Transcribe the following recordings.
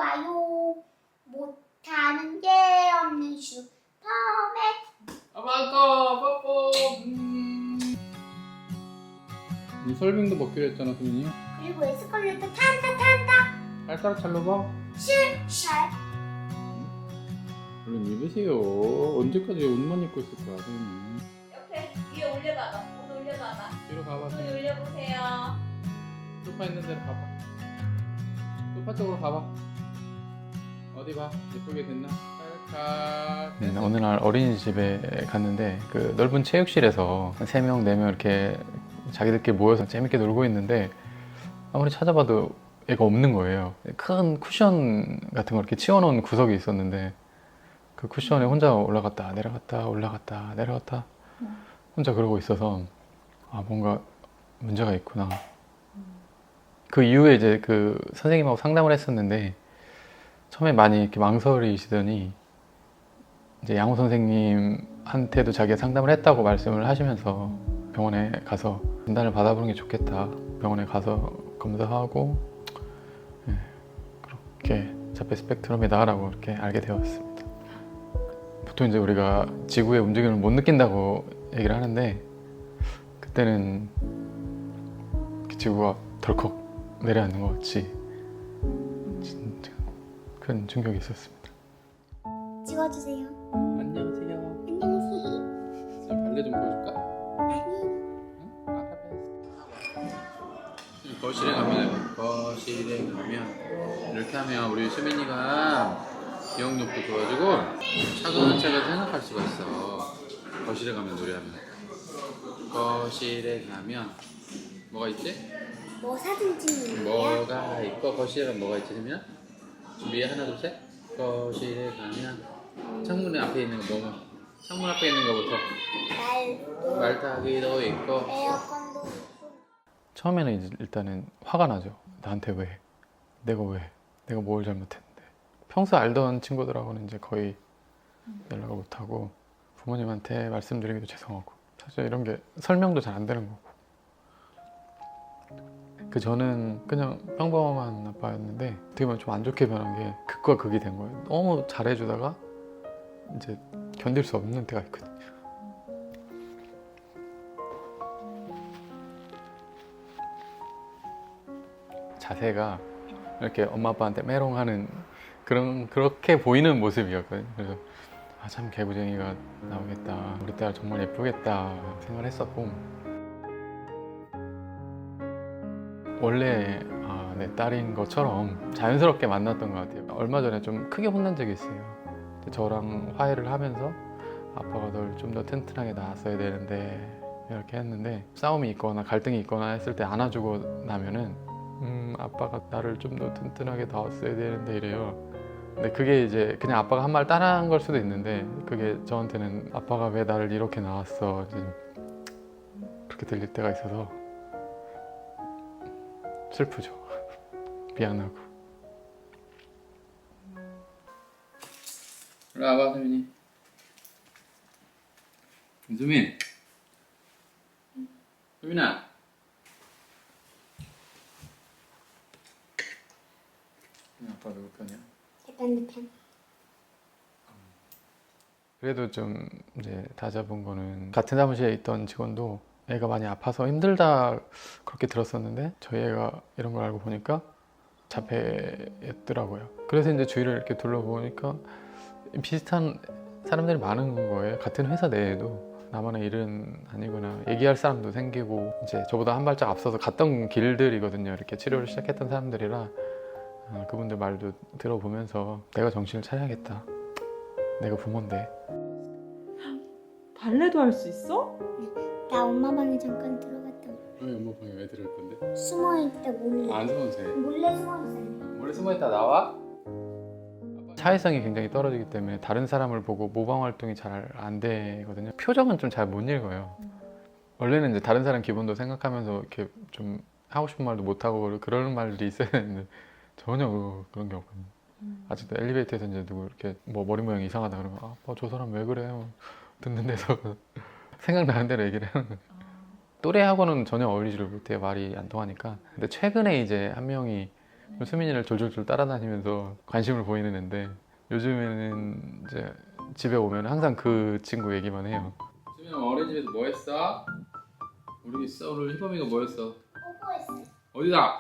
좋아요. 못하는 게 없는 슈퍼맨. 아빠가 뽀뽀. 설빙도 먹기로 했잖아, 소민이. 그리고 에스컬레이터 탄다. 발가락 잘 넣어봐. 슈샵. 얼른 입으세요. 언제까지 옷만 입고 있을 거야, 소민이. 옆에 위에 올려봐봐. 옷 올려봐봐. 뒤로 가봐. 옷 올려보세요. 소파 있는 데로 가봐. 소파 쪽으로 가봐. 어디 봐. 예쁘게 됐나? 찰칵. 어느 날 어린이집에 갔는데 그 넓은 체육실에서 3명, 4명 이렇게 자기들끼리 모여서 재밌게 놀고 있는데 아무리 찾아봐도 애가 없는 거예요. 큰 쿠션 같은 거 이렇게 치워놓은 구석이 있었는데 그 쿠션에 혼자 올라갔다 내려갔다 혼자 그러고 있어서 아, 뭔가 문제가 있구나. 그 이후에 이제 그 선생님하고 상담을 했었는데 처음에 많이 이렇게 망설이시더니 이제 양호 선생님한테도 자기가 상담을 했다고 말씀을 하시면서 병원에 가서 진단을 받아보는 게 좋겠다. 병원에 가서 검사하고 그렇게 자폐 스펙트럼이다라고 이렇게 알게 되었습니다. 보통 이제 우리가 지구의 움직임을 못 느낀다고 얘기를 하는데 그때는 지구가 덜컥 내려앉는 것 같이 진짜 큰 충격이 있었습니다. 찍어주세요. 안녕하세요. 안녕하세요. 자, 발레 좀 보여줄까? 거실에 가면 이렇게 하면 우리 수민이가 기억력도 좋아지고 차근차근 생각할 수가 있어. 거실에 가면 노래하면. 거실에 가면 뭐가 있지? 뭐 사진 찍는 거야? 뭐가 있고 거실에 가면 뭐가 있지? 그러면 준비해. 하나 둘 셋. 거실에 가면 창문 앞에 있는 거 뭐? 창문 앞에 있는 거부터 말타기도 있고 에어컨도 있고. 처음에는 이제 일단은 화가 나죠. 나한테 왜? 내가 왜? 내가 뭘 잘못했는데? 평소 알던 친구들하고는 이제 거의 연락을 못하고 부모님한테 말씀드리기도 죄송하고 사실 이런 게 설명도 잘 안 되는 거고 그 저는 그냥 평범한 아빠였는데 어떻게 보면 좀 안 좋게 변한 게 극과 극이 된 거예요. 너무 잘해주다가 이제 견딜 수 없는 때가 있거든요. 자세가 이렇게 엄마 아빠한테 메롱하는 그렇게 보이는 모습이었거든요. 그래서 아, 참 개구쟁이가 나오겠다. 우리 딸 정말 예쁘겠다 생각을 했었고 원래 내 딸인 것처럼 자연스럽게 만났던 것 같아요. 얼마 전에 좀 크게 혼난 적이 있어요. 저랑 화해를 하면서 아빠가 널 좀 더 튼튼하게 낳았어야 되는데 이렇게 했는데 싸움이 있거나 갈등이 있거나 했을 때 안아주고 나면은 아빠가 나를 좀 더 튼튼하게 낳았어야 되는데 이래요. 근데 그게 이제 그냥 아빠가 한 말 따라한 걸 수도 있는데 그게 저한테는 아빠가 왜 나를 이렇게 낳았어 그렇게 들릴 때가 있어서 슬프죠. 미안하고. 일로 와봐, 수민이. 수민. 수민아. 아빠 누구 편이야? 내 반대편. 그래도 좀 이제 다잡은 거는 같은 사무실에 있던 직원도 애가 많이 아파서 힘들다 그렇게 들었었는데 저희 애가 이런 걸 알고 보니까 자폐였더라고요. 그래서 이제 주위를 이렇게 둘러보니까 비슷한 사람들이 많은 거예요. 같은 회사 내에도 나만의 일은 아니구나 얘기할 사람도 생기고 이제 저보다 한 발짝 앞서서 갔던 길들이거든요. 이렇게 치료를 시작했던 사람들이라 그분들 말도 들어보면서 내가 정신을 차려야겠다. 내가 부모인데. 발레도 할 수 있어? 나 엄마 방에 잠깐 들어갔다. 왜 엄마 방에 왜 들어올 건데? 숨어있다 몰래. 안 숨어도 돼. 몰래 숨어있어. 몰래 숨어있다 나와? 사회성이 굉장히 떨어지기 때문에 다른 사람을 보고 모방 활동이 잘 안 되거든요. 표정은 좀 잘 못 읽어요. 원래는 이제 다른 사람 기분도 생각하면서 이렇게 좀 하고 싶은 말도 못 하고 그런 말들이 있어야 되는데 전혀 그런 게 없거든요. 아직도 엘리베이터에서 이제 누구 이렇게 뭐 머리 모양이 이상하다 그러면 아빠 저 사람 왜 그래? 듣는 데서 생각나는 대로 얘기를 하는 거예요. 또래하고는 전혀 어울리지를 못해요. 말이 안 통하니까. 근데 최근에 이제 한 명이 수민이를 졸졸졸 따라다니면서 관심을 보이는 애인데 요즘에는 이제 집에 오면 항상 그 친구 얘기만 해요. 수민아 어린이집에서 뭐 했어? 모르겠어. 오늘 희범이가 뭐 했어? 뽀뽀했어. 어디다?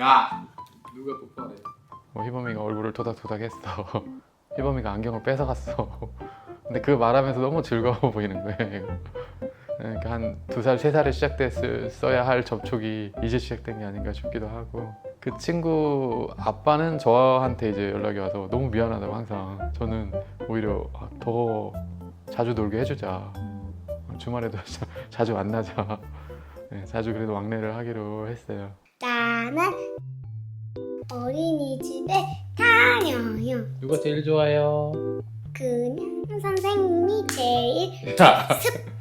야! 누가 뽀뽀하래? 희범이가 얼굴을 토닥토닥 했어. 희범이가 안경을 뺏어갔어. 근데 그거 말하면서 너무 즐거워 보이는 거예요. 그러니까 한 2살, 3살에 시작됐어야 할 접촉이 이제 시작된 게 아닌가 싶기도 하고 그 친구 아빠는 저한테 이제 연락이 와서 너무 미안하다고 항상 저는 오히려 더 자주 놀게 해주자. 주말에도 자주 만나자. 네, 자주 그래도 왕래를 하기로 했어요. 나는 어린이집에 다녀요. 누가 제일 좋아요? 그냥 선생님이 제일 자,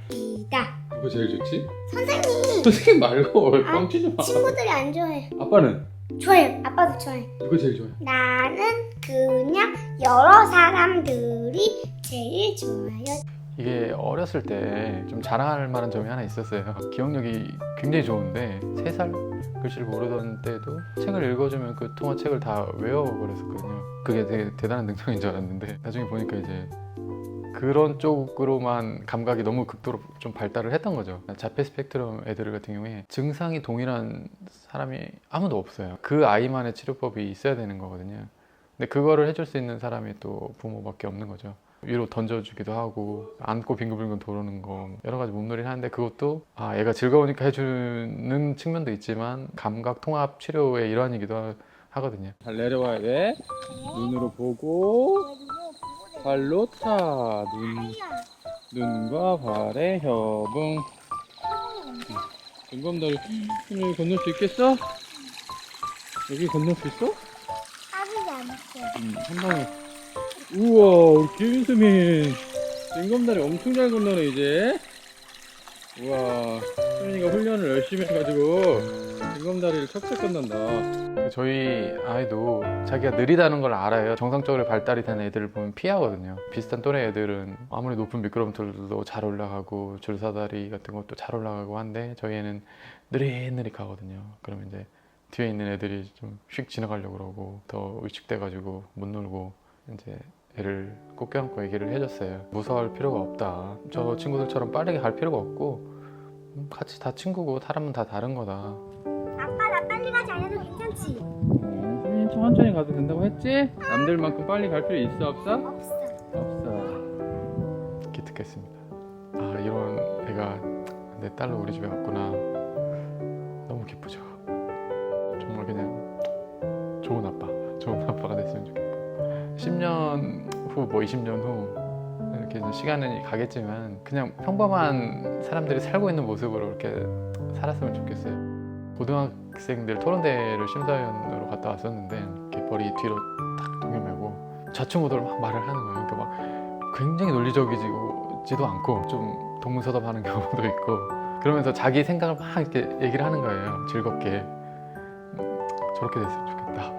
습니다. 누가 제일 좋지? 선생님. 선생님 말고 아, 뻥치지 마. 친구들이 안 좋아해. 아빠는? 좋아요. 아빠도 좋아해. 누가 제일 좋아해? 나는 그냥 여러 사람들이 제일 좋아요. 이게 어렸을 때 좀 자랑할 만한 점이 하나 있었어요. 기억력이 굉장히 좋은데 3살 글씨를 모르던 때도 책을 읽어주면 그 통화책을 다 외워버렸었거든요. 그게 되게 대단한 능력인 줄 알았는데 나중에 보니까 이제 그런 쪽으로만 감각이 너무 극도로 좀 발달을 했던 거죠. 자폐 스펙트럼 애들 같은 경우에 증상이 동일한 사람이 아무도 없어요. 그 아이만의 치료법이 있어야 되는 거거든요. 근데 그거를 해줄 수 있는 사람이 또 부모밖에 없는 거죠. 위로 던져주기도 하고 안고 빙글빙글 도는 거 여러 가지 몸놀이를 하는데 그것도 얘가 즐거우니까 해주는 측면도 있지만 감각 통합 치료의 일환이기도 하거든요. 잘 내려와야 돼. 눈으로 보고 발로 차. 눈과 발의 협응. 등검다리 여기 건널 수 있겠어? 여기 건널 수 있어? 빠르지 않았어요. 한 방에. 우와 우리 김수민 징검다리 엄청 잘 건너네 이제. 우와 수민이가 훈련을 열심히 해가지고 징검다리를 척척 건넌다. 저희 아이도 자기가 느리다는 걸 알아요. 정상적으로 발달이 된 애들을 보면 피하거든요. 비슷한 또래 애들은 아무리 높은 미끄럼틀도 잘 올라가고 줄사다리 같은 것도 잘 올라가고 한데 저희 애는 느릿느릿 가거든요. 그러면 이제 뒤에 있는 애들이 좀 휙 지나가려고 그러고 더 위축돼가지고 못 놀고 이제 애를 꼭 껴안고 얘기를 해줬어요. 무서워할 필요가 없다. 저 친구들처럼 빠르게 갈 필요가 없고 같이 다 친구고 사람은 다 다른 거다. 아빠 나 빨리 가지 않아도 괜찮지? 수민이 천천히 가도 된다고 했지? 남들만큼 빨리 갈 필요 있어 없어? 없어. 없어. 기특했습니다. 이런 애가 내 딸로 우리 집에 왔구나. 너무 기쁘죠. 정말 그냥 좋은 아빠가 됐으면 좋겠고 10년 후 20년 후 이렇게 이제 시간은 가겠지만 그냥 평범한 사람들이 살고 있는 모습으로 이렇게 살았으면 좋겠어요. 고등학생들 토론대회를 심사위원으로 갔다 왔었는데 이렇게 머리 뒤로 탁 동여매고 좌충우돌 막 말을 하는 거예요. 그러니까 막 굉장히 논리적이지도 않고 좀 동문서답하는 경우도 있고 그러면서 자기 생각을 막 이렇게 얘기를 하는 거예요. 즐겁게. 저렇게 됐으면 좋겠다.